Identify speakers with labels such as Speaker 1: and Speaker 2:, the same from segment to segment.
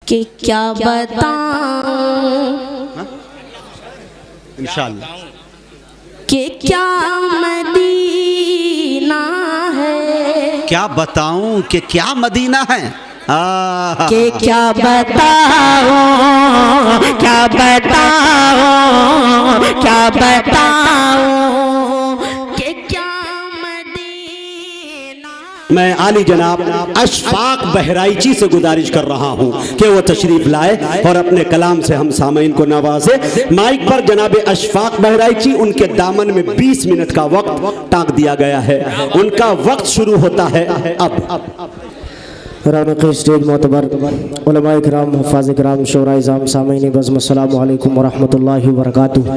Speaker 1: कि क्या बताऊं
Speaker 2: इंशाअल्लाह
Speaker 1: कि क्या मदीना है,
Speaker 2: क्या बताऊं कि क्या मदीना है।
Speaker 1: कि क्या बताऊं, क्या बताऊं, क्या बताऊं कि क्या मदीना।
Speaker 2: मैं आली जनाब अशफाक बहराइची से गुजारिश कर रहा हूं कि वो तशरीफ लाए और अपने कलाम से हम सामीन को नवाजे। माइक पर जनाब अशफाक बहराइची, उनके दामन में 20 मिनट का वक्त टांक दिया गया है। उनका वक्त शुरू होता है अब।
Speaker 3: रौनक स्टेज मोतबर उलमाए किराम, हफ़ाज़ किराम, शोराए इज़ाम, सामीन बज़्म, अस्सलामु अलैकुम वरहमतुल्लाहि वबरकातुहू।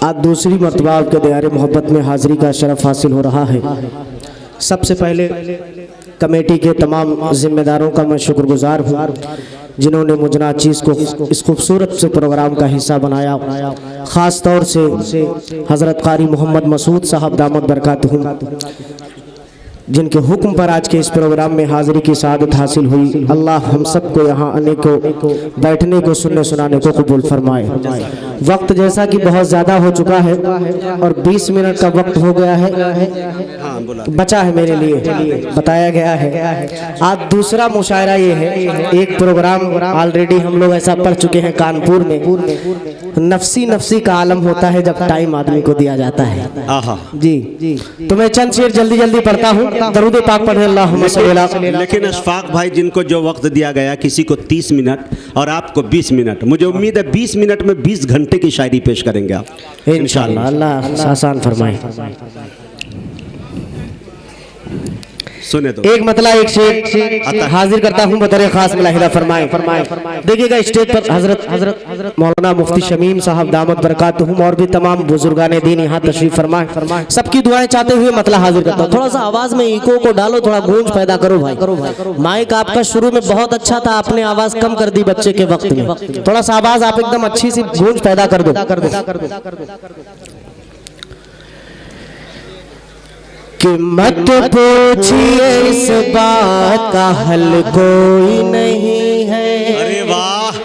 Speaker 3: आज दूसरी मरतबा आपके दयारे मोहब्बत में हाज़िरी का शरफ़ हासिल हो रहा है। सबसे पहले कमेटी के तमाम ज़िम्मेदारों का मैं शुक्रगुज़ार हूँ जिन्होंने मुजना चीज़ को इस खूबसूरत से प्रोग्राम का हिस्सा बनाया। ख़ास तौर से हज़रत क़ारी मोहम्मद मसूद साहब दामद बरकातहू, जिनके हुक्म पर आज के इस प्रोग्राम में हाज़िरी की सआदत हासिल हुई। अल्लाह हम सब को यहाँ आने को, बैठने को, सुनने सुनाने को कबूल फरमाए। वक्त जैसा कि बहुत ज़्यादा हो चुका है और 20 मिनट का वक्त हो गया है, बचा है मेरे लिए, बताया गया है। आज दूसरा मुशायरा ये है, एक प्रोग्राम ऑलरेडी हम लोग ऐसा पढ़ चुके हैं कानपुर में, नफसी नफसी का आलम होता है जब टाइम आदमी को दिया जाता है। जी तो मैं चंद शेर जल्दी जल्दी पढ़ता हूँ, दरूद पाक पढ़े अल्लाहुम्मा सल्ली अला।
Speaker 2: लेकिन अशफाक भाई, जिनको जो वक्त दिया गया, किसी को 30 मिनट और आपको 20 मिनट, मुझे उम्मीद है 20 मिनट में 20 घंटे की शायरी पेश करेंगे आप
Speaker 3: इंशाअल्लाह। अल्लाह आसान फरमाए।
Speaker 2: सुने तो
Speaker 3: एक मतला एक शेर हाजिर करता हूँ, बतौर खास मुलाहिदा फरमाए। देखिएगा स्टेज पर हजरत मौलाना मुफ्ती शमीम साहब दामद बरकातहू और भी तमाम बुजुर्गान दीन यहाँ तशरीफ फरमाए। सबकी दुआएं चाहते हुए मतला हाजिर करता हूँ। थोड़ा सा आवाज में इको को डालो, थोड़ा गूंज पैदा करो भाई। माइक आपका शुरू में बहुत अच्छा था, आपने आवाज कम कर दी बच्चे के वक्त में। थोड़ा सा आवाज आप एकदम अच्छी सी गूंज पैदा कर दो। कि मत पूछिए इस बात का हल कोई नहीं है।
Speaker 2: अरे वाह,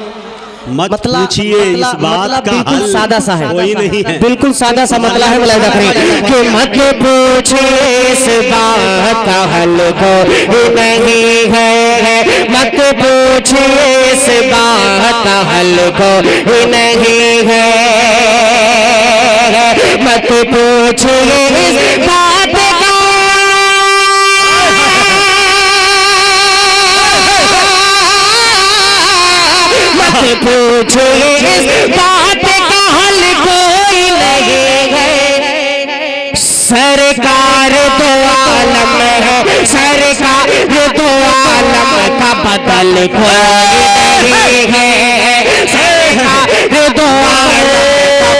Speaker 2: मत पूछिए इस बात का
Speaker 3: बिल्कुल
Speaker 2: हल
Speaker 3: सादा सा है,
Speaker 2: कोई नहीं है।
Speaker 3: बिल्कुल सादा सा मतला है। मुलाहिदा करें कि मत पूछिए इस बात का हल कोई नहीं है, मत पूछिए इस बात का हल कोई नहीं है, मत पूछिए इस बात का, मत पूछिए इस बात का हल कोई नहीं है। सरकार दो आलम है, सरकार दो आलम का बदल कोई नहीं है, सरकार दो आलम का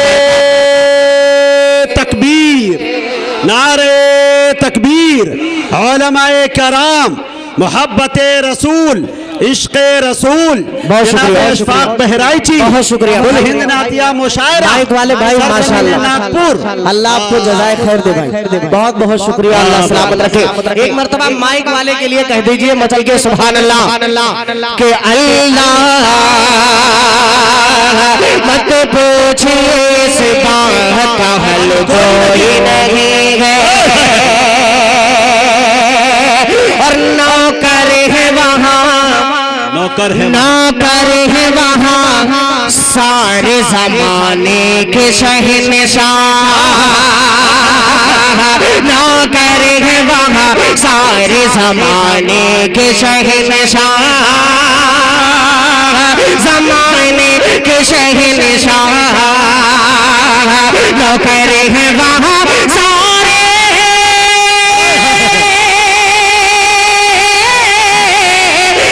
Speaker 2: तकबीर, नारे तकबीर। उलमाए कराम, मोहब्बत रसूल, इश्क़ रसूल,
Speaker 3: बहुत शुक्रिया
Speaker 2: अशफाक बहराइची,
Speaker 3: बहुत शुक्रिया।
Speaker 2: कुल हिंद नातिया मुशायरा,
Speaker 3: माइक वाले भाई माशाअल्लाह,
Speaker 2: नागपुर,
Speaker 3: अल्लाह आपको जज़ाए खैर दे भाई, बहुत बहुत शुक्रिया। अल्लाह सलामत रखे। एक मर्तबा माइक वाले के लिए कह दीजिए मचल के सुभान अल्लाह के अल्लाह। मत पूछिए इस बात का हल कोई नहीं है, और नौकर है वहाँ,
Speaker 2: नौकर
Speaker 3: है वहाँ सारे जमाने के शहंशाह, नौकर है वहाँ सारे जमाने के शहंशाह, जमाने के शहंशाह, नौकर है वहाँ सारे,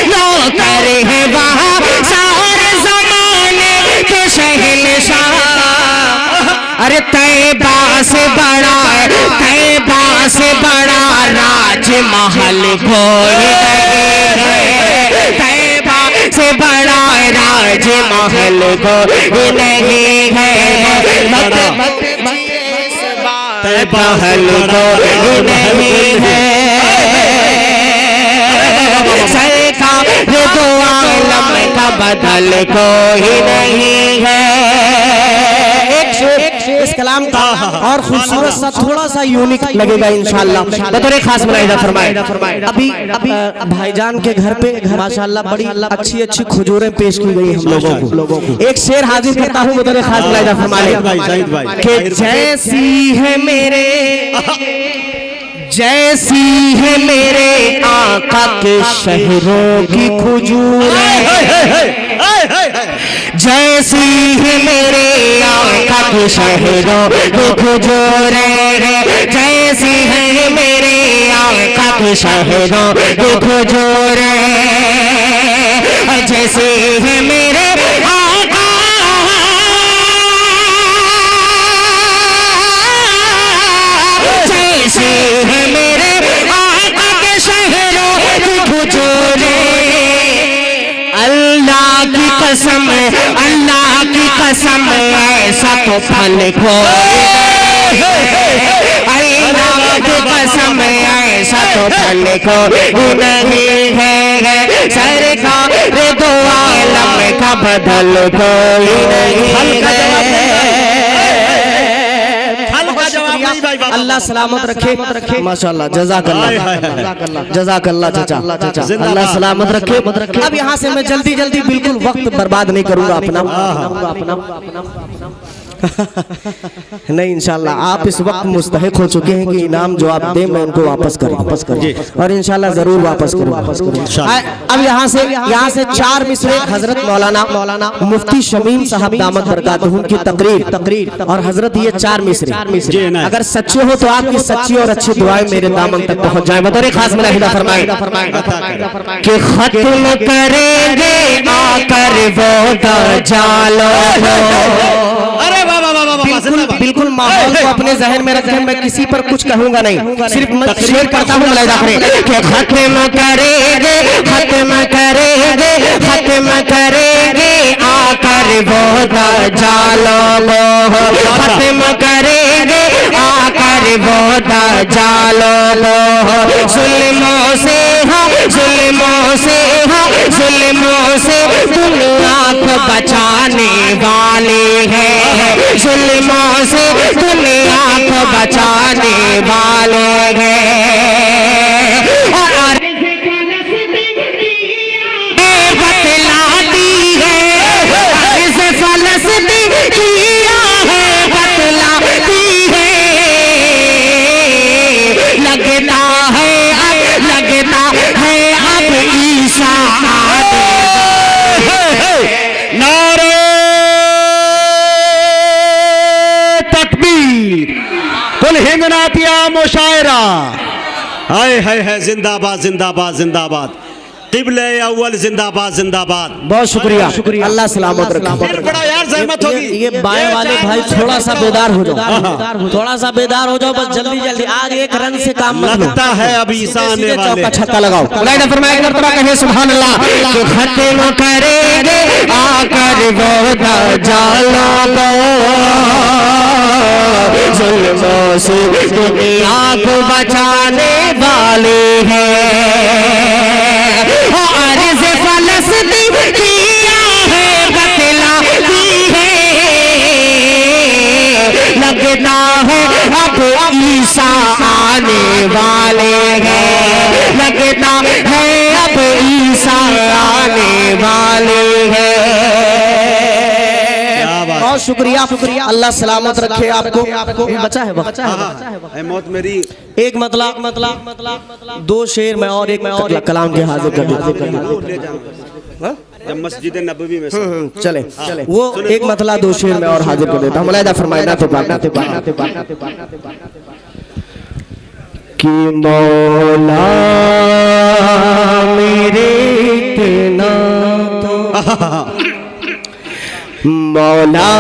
Speaker 3: नौकर है वहाँ सारे जमाने के शहंशाह। अरे तैबा से बड़ा, तैबा से बड़ा राजमहल कोई नहीं है, तैबा से बड़ा राजमहल कोई नहीं है, महल कोई नहीं है, सरकार बदल कोई नहीं है। एक इस कलाम का और खूबसूरत सा थोड़ा सा यूनिक लगेगा इंशाल्लाह, बतौर खास मुलाहिजा फरमाए। अभी भाईजान के घर पे माशाल्लाह बड़ी अच्छी अच्छी खुजूरें पेश की गई हम लोगों को। एक शेर हाजिर करता हूँ बतौर खास मुलाहिजा फरमाए कि जैसी है मेरे आका के शहरों की खुजूरें, जैसी है मेरे आका के शहरों की खुजूरें, जैसी है मेरे आका के शहरों की खुजूरें, जैसी है मेरे है मेरे आका के शहरों की खुजूरें। अल्लाह की कसम, अल्लाह की कसम ऐसा तो फल को, अल्लाह की कसम ऐसा तो फल को नहीं है। सरकार दो आलम का बदल कोई नहीं है। अल्लाह सलामत रखे माशाल्लाह, जज़ाकल्लाह जज़ाकल्लाह चाचा, अल्लाह सलामत रखे। अब यहाँ से मैं जल्दी जल्दी बिल्कुल वक्त बर्बाद नहीं करूंगा अपना नहीं इंशाल्लाह आप इस वक्त मुस्तहिक हो चुके हैं कि इनाम जो आप दें मैं उनको वापस करूं और इंशाल्लाह जरूर वापस करूंगा। अब यहाँ से 4 मिसरे हजरत मौलाना मुफ्ती शमीम साहब दामत बरकातहू की तकरीर और हजरत ये 4 मिसरे अगर सच्चे हो तो आपकी सच्ची और अच्छी दुआएं मेरे दामन तक पहुंच जाए। बतौर खास मुलाहिजा फरमाए कि खत्म करेंगे आकर वो दज्जालो। बिल्कुल माहौल को अपने जहन में रखें, मैं किसी पर कुछ कहूंगा नहीं, सिर्फ मैं शेर करता हूँ मुलाहिजा करें कि खत्म करेंगे, खत्म करेंगे, खत्म करेंगे आकर वो दज्जालो, खत्म करेंगे आकर वो दज्जालो। जुल्मों से जुल्मों से जुल्मों से दुनिया को बचाने वाले हैं, जुल्मों से दुनिया को बचाने वाले हैं। और बतलाती है से फलसती किया है, बतलाती है लगता है अब ईसा नारे तकबीर कुल हिंद नातिया मुशायरा। हाय हाय है, जिंदाबाद जिंदाबाद जिंदाबाद, क़िबले अव्वल जिंदाबाद जिंदाबाद। बहुत शुक्रिया, अल्लाह सलामत रखे। बड़ा यार ज़हमत होगी। ये बाएं वाले भाई थोड़ा सा बेदार हो जाओ, थोड़ा सा बेदार हो जाओ बस, जल्दी जल्दी आज एक रन से काम लगता है। अब ईसा आने वाले चौका छक्का लगाओ। मुलाहिजा फरमाए एक मरतबा कहे सुभान अल्लाह। कि खत्म करेंगे आकर वो दज्जालो, जुल्मों से दुनिया को बचाने वाले हैं। अर्ज़ फ़लस्तीन किया है, बतलाती है लगता है अब ईसा आने वाले हैं, लगता है अब ईसा आने वाले हैं। बहुत शुक्रिया, अल्लाह सलामत रखे आपको। बचा है मौत मेरी एक मतलब 2 शेर में और एक कलाम के हाजिर कर देता जब मस्जिद नबवी में चले वो एक मतला 2 शेर में और हाजिर कर देता हूँ। मुलाहिजा फरमाए ना तो कि मौला मेरे इतना मौला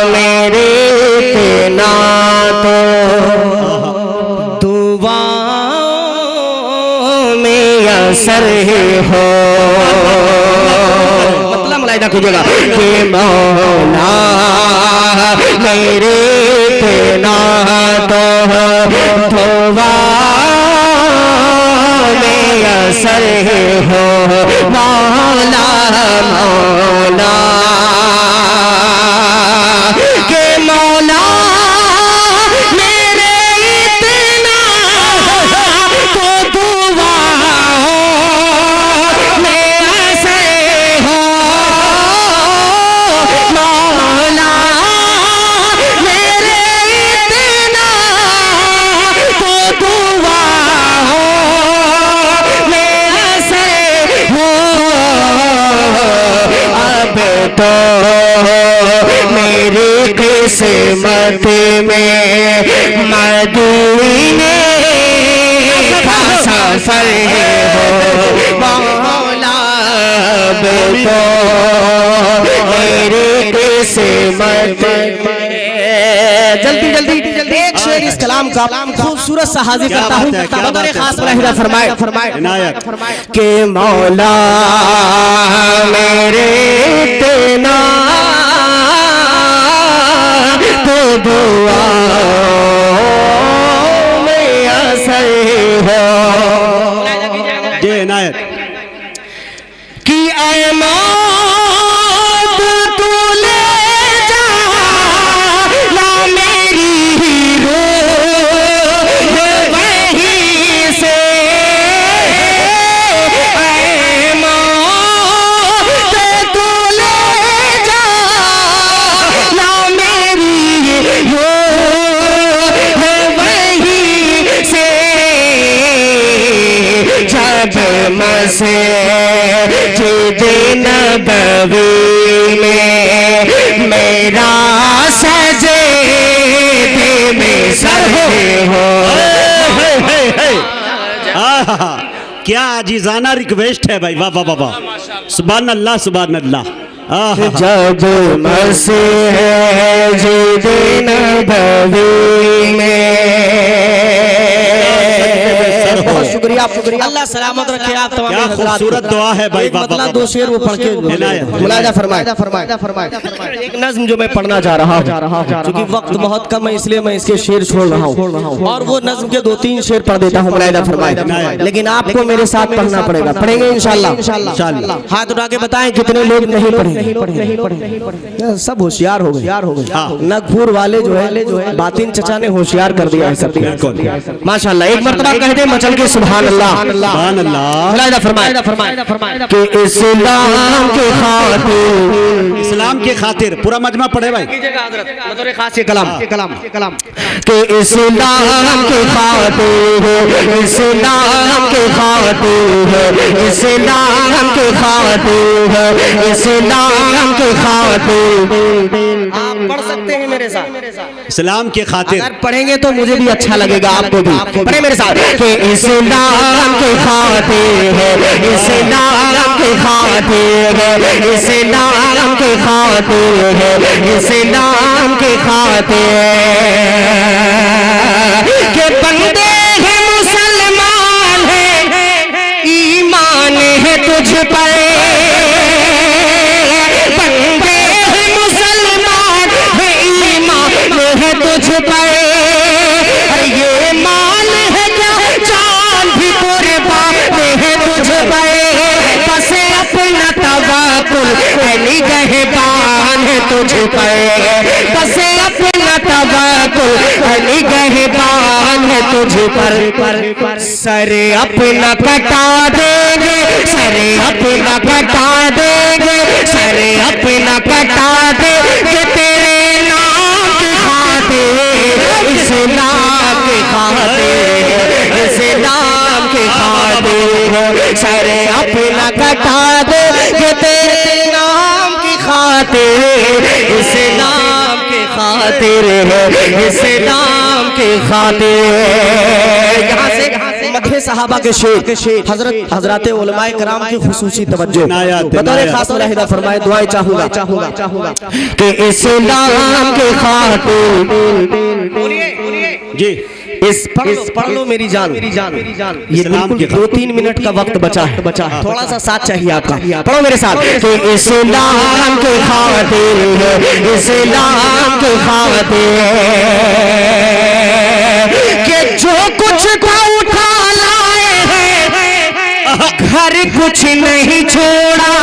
Speaker 3: मेरे इतना तो दुआओं में असर हो। मतलब मुलाहिजा कीजिएगा कि मौला मेरे इतना तो दुआओं में असर हो, मौला मौला के मौला मेरे इतना तो दुआ मेरा से हो मौला मेरे इतना तो दुआ मेरा से हो अब तो मेरी किस्मत में मदीने का सफर हो मौला अब तो मेरी किस्मत में जल्दी जल्दी एक शेर इस कलाम का खूबसूरत सा हाजिर करता हूँ बतौर खास मुलाहिजा फरमाए
Speaker 2: इनायत
Speaker 3: के मौला मेरे इतना तो दुआ में असर हो
Speaker 2: जी इनायत
Speaker 3: कि ऐ मौत तू ले जा ना मेरी रूह वहीं से ऐ मौत तू ले जा ना मेरी रूह वहीं से जब मस्जिद नबवी में मेरा सजदे में सर हो
Speaker 2: आहा, क्या आजीजाना रिक्वेस्ट है भाई वाह वाह वाह वाह सुभान अल्लाह सुभान अल्लाह आहा।
Speaker 3: जब मस्जिद नबवी में बहुत शुक्रिया अल्लाह सलामत रखे आप तमाम
Speaker 2: क्या खूबसूरत दुआ है भाई वाह वाह
Speaker 3: मतलब दो शेर वो पढ़ के मुलाहिजा फरमाए एक नज्म जो मैं पढ़ना चाह रहा हूँ क्योंकि वक्त बहुत कम है इसलिए मैं इसके शेर छोड़ रहा हूँ और वो नज्म के 2-3 शेर पढ़ देता हूँ मुलाहिजा फरमाए लेकिन आपको मेरे साथ पढ़ना पड़ेगा पढ़ेंगे इंशाल्लाह हाथ उठा के बताएं कितने लोग नहीं पढ़ेंगे सब होशियार हो गए नगपुर वाले जो है बातिन चचा ने होशियार कर दिया है सब माशाल्लाह एक मर्तबा कह दे मचल के सुभान अल्लाह
Speaker 2: सुभान अल्लाह
Speaker 3: फरमाए कि इस्लाम के खातिर
Speaker 2: इस्लाम के खातिर पूरा मजमा पढ़े भाई
Speaker 3: कलाम कि इस्लाम के खातिर इस्लाम के खातिर इस्लाम के खातिर इस्लाम के खातिर आप पढ़ सकते हैं मेरे साथ
Speaker 2: इस्लाम के खातिर
Speaker 3: अगर पढ़ेंगे तो मुझे भी अच्छा लगेगा आपको भी पढ़े मेरे साथ कि इस्लाम के खातिर इस्लाम के खातिर इस्लाम के खातिर इस्लाम के खातिर के बंदे हैं मुसलमान हैं ईमान है तुझ पर बंदे हैं मुसलमान है ईमान है तुझ पर ये मान है क्या जान भी कुर्बान है तुझ पर बस अपना तवक्कुल निगहबान है तुझ पर बस अपना तवक्कुल निगहबान है तुझ पर सर अपना कटा देंगे सर अपना कटा देंगे सर अपना कटा देंगे तेरे नाम के खातिर इस्लाम के खातिर इस्लाम के खातिर सर अपना कटा देंगे तेरे नाम की खातिर इस्लाम के खातिर इस्लाम के खातिर यहाँ से मदहे सहाबा के शेर हजरत उलमाए कराम की खुसूसी तवज्जो बतौर खास मुलाहिजा फरमाए दुआएं चाहूंगा कि इस्लाम के खातिर
Speaker 2: जी
Speaker 3: इस पढ़ लो मेरी जान ये बिल्कुल 2-3 मिनट का वक्त बचा है थोड़ा सा साथ चाहिए आपका पढ़ो मेरे साथ कि इस्लाम के खातिर इस्लाम के खातिर कि जो कुछ था उठा लाए हैं घर कुछ नहीं छोड़ा,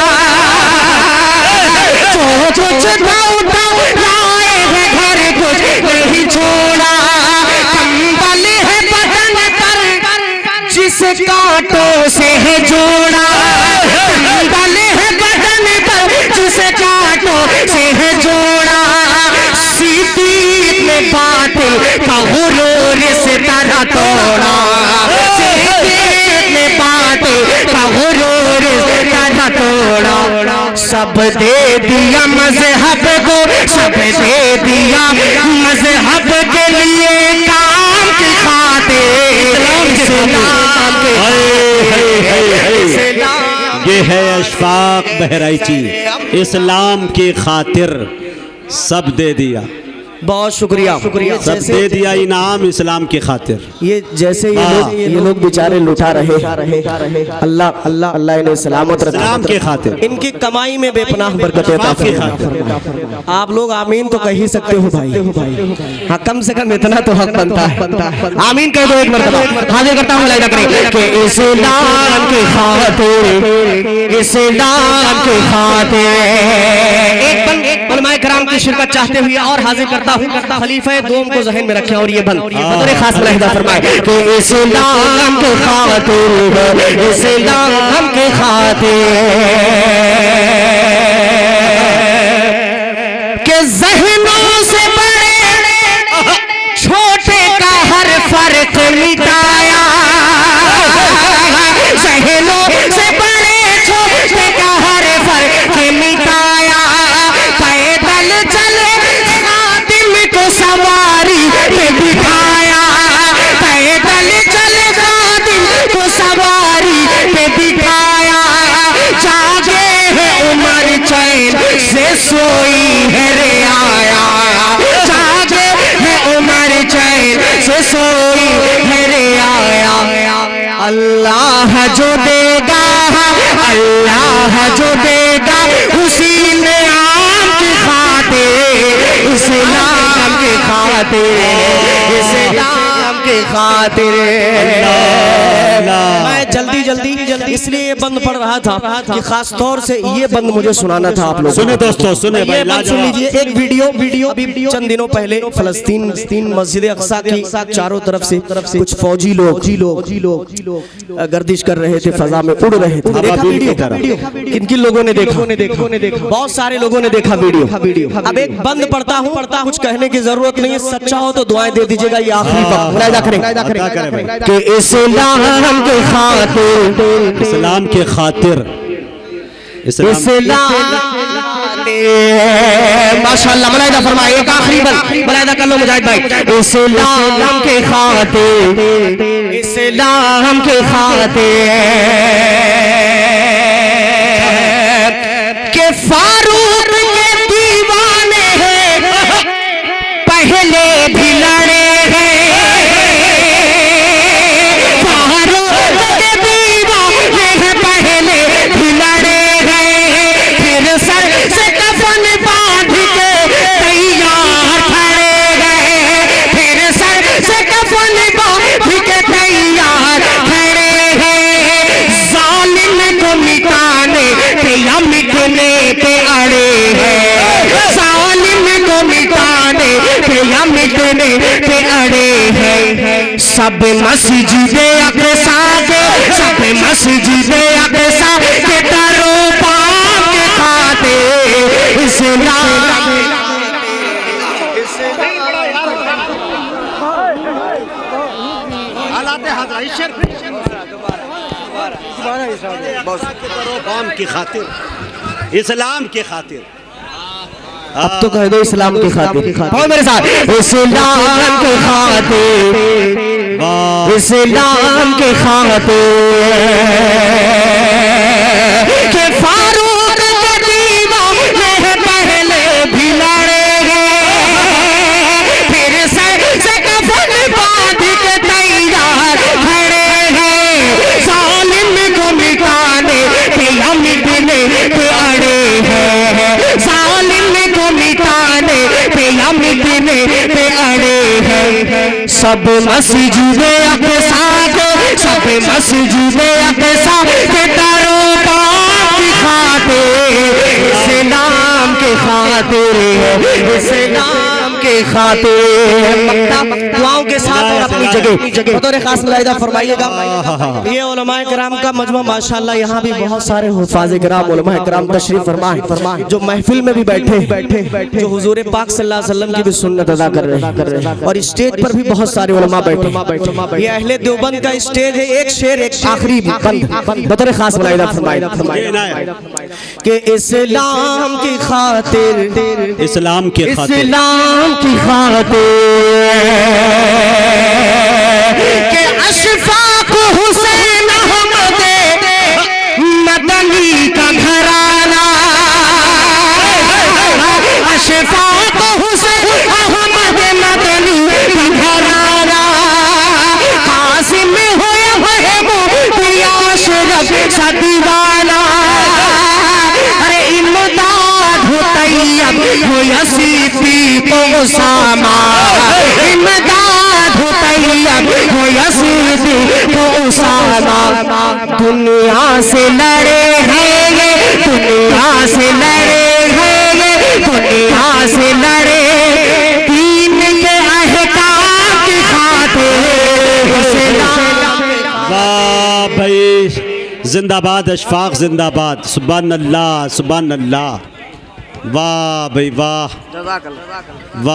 Speaker 3: जो कुछ था उठा लाए हैं घर कुछ नहीं छोड़ा। कंबल है बदन पर जिस कांटों से है जोड़ा, कंबल है बदन पर जिस कांटों से है जोड़ा। सीधी ने बातिल का गुरूर इस तरह तोड़ा, सब दे दिया मजहब को, सब दे दिया मजहब के लिए काम की खातिर।
Speaker 2: ये है अशफाक बहराइची, इस्लाम की खातिर सब दे दिया।
Speaker 3: बहुत शुक्रिया,
Speaker 2: सब दे दिया इनाम इस्लाम की खातिर।
Speaker 3: ये जैसे ये लोग बेचारे लुटा रहे, अल्लाह अल्लाह अल्लाह इन्हें सलामत रखे,
Speaker 2: इस्लाम की खातिर,
Speaker 3: इनकी कमाई में बेपनाह बरकत अता फरमाए। आप लोग आमीन तो कह ही सकते हो भाई, हाँ कम से कम इतना तो हक बनता है। आमीन कह दो एक मरतबा। हाजिर करता हूँ लाइदा करें कि इस्लाम की खातिर, इस्लाम की खातिर। एक बंद उलमाए कराम की शिरकत चाहते हुए और हाजिर करता हूँ खलीफा दोम को जहन में रखें और ये बंद बतौर खास मुलाहिदा फरमाए कि इस्लाम के खातिर, इस्लाम के खातिर के ज़हनों से बड़े छोटे का हर फर्क मिटाया, ज़हनों से बड़े छोटे का हर फर्क मिटाया। पैदल चले खादिम को सवारी पे बिठाया, पैदल चले खादिम को सवारी पे बिठाया। जागे है उमर चैन से सोई है रे आया, जागे है उमर चैन से सोई है रे आया। अल्लाह जो देगा, अल्लाह जो देगा उसी ने आम की खातिर, इस्लाम की खातिर, इस्लाम की खातिर। मैं जल्दी जल्दी इसलिए बंद पढ़ रहा था कि खास तौर से ये बंद मुझे सुनाना था आप लोग।
Speaker 2: सुने दोस्तों, सुने
Speaker 3: ये बंद सुन लीजिए। एक वीडियो अभी चंद दिनों पहले फलस्तीन मस्जिद अक्सा की चारों तरफ से कुछ फौजी लोग गर्दिश कर रहे थे, फजा में उड़ रहे थे। देखा वीडियो? किन किन लोगों ने देखा? बहुत सारे लोगों ने देखा वीडियो। अब एक बंद पढ़ता हूँ, कुछ कहने की जरूरत नहीं है, सच्चा हो तो दुआएं दे दीजिएगा। ये आखिरी वक्त मुलाहिदा करें कि इस्लाम के खातिर,
Speaker 2: इस्लाम के खातिर,
Speaker 3: इस्लाम माशाअल्लाह मुलाहिदा फरमाए। एक आखिरी बंद मुलाहिदा कर लो मुजाहिद भाई। इस्लाम के खातिर, इस्लाम के खातिर के फारूक के दीवाने हैं, पहले भी लड़े हैं, फारूक के दीवाने हैं, पहले भी लड़े हैं। फिर सर से कफन बांध के तैयार खड़े गए, फिर सर से कफन बांध के तैयार खड़े हैं। जालिम को मिटाने पे या मिटने पे अड़े हैं, जालिम को मिटाने पे या मिटने पे अड़े हैं। सब मस्जिदे अक़सा के, सब मस्जिदे अक़सा के दरों पाक के खातिर, इस्लाम
Speaker 2: की खातिर, इस्लाम की खातिर।
Speaker 3: अब तो कह दो इस्लाम की खातिर। और मेरे साथ इस्लाम के खातिर, इस्लाम के खातिर के फारूक के दीवाने हैं, पहले भी लड़े हैं, फिर से कफन बांध के तैयार खड़े हैं। जालिम को मिटाने पे या मिटने पे अड़े हैं, जालिम को मिटाने पे या मिटने पे अड़े हैं। सब मस्जिदे अक़सा के, सब छपे मस्जिद अक़सा के दरों की खातिर, इस्लाम के खातिर, इस्लाम के खातिर। दुआओं के साथ और अपनी जगह बतौर खास मुलाहिदा फरमाइएगा। ये उलमाए किराम का मजमा माशाअल्लाह, यहाँ भी बहुत सारे हुफ़ाज़ किराम उलमाए किराम तशरीफ फरमाए, जो महफिल में भी बैठे, जो हुजूर पाक सल्लल्लाहु अलैहि वसल्लम की भी सुन्नत अदा कर रहे हैं, और स्टेज पर भी बहुत सारे उलमा बैठे। ये अहले देवबंद का स्टेज है। एक शेर, एक आखिरी बंद बतौर खास मुलाहिदा फरमाए कि इस्लाम की खातिर,
Speaker 2: इस्लाम की खातिर,
Speaker 3: इस्लाम की खातिर के अशफाक हुसैन अहमद मदनी का घराना, अशफाक हुसैन अहमद मदनी का घराना, कासिम होया है वो अशरफ सा दीवाना। अरे इमदाद हो तैयब हो यसीफी तो उसामा, इमदाद हो तैयब हो यसीफी तो उसामा। दुनिया से लड़े हैं ये, दुनिया से लड़े हैं ये, दुनिया से लड़े दीन के अहकाम की खातिर।
Speaker 2: वाह भाई, जिंदाबाद अशफाक, जिंदाबाद। सुभान अल्लाह, सुभान अल्लाह। वाह भाई वाह, वाह।